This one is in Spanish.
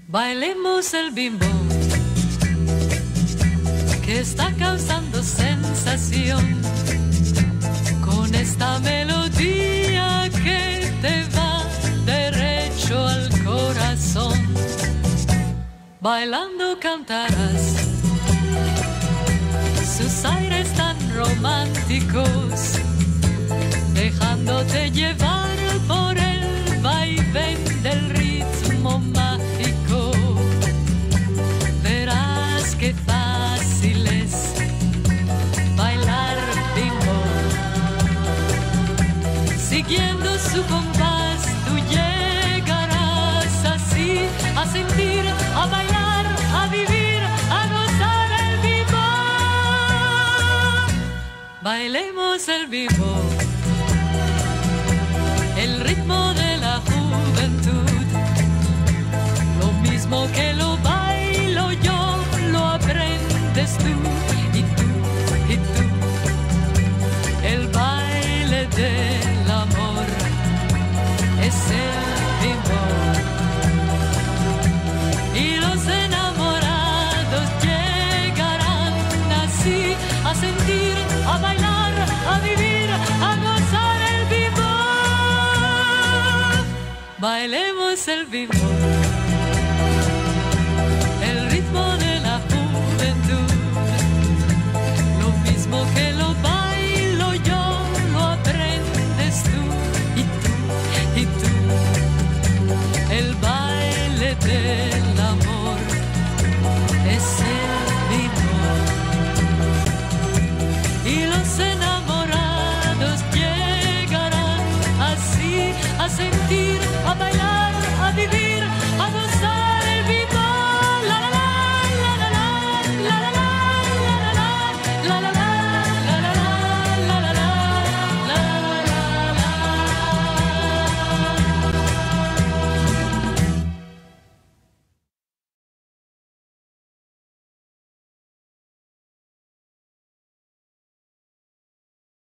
Bailemos el bimbo, que está causando sensación, con esta melodía que te va derecho al corazón. Bailando cantarás sus aires tan románticos, dejándote llevar por el vaivén del ritmo mágico. Verás qué fácil es bailar bimbo. Siguiendo su compás, tú llegarás así a sentir, a bailar, a vivir, a gozar el bimbo. Bailemos el bimbo, el ritmo de la juventud, lo mismo que lo bailo yo, lo aprendes tú y tú y tú. El baile del amor es el bimbo, y los enamorados llegarán así a sentir, a bailar, a vivir, a gozar el bimbo. Bailemos el bimbo.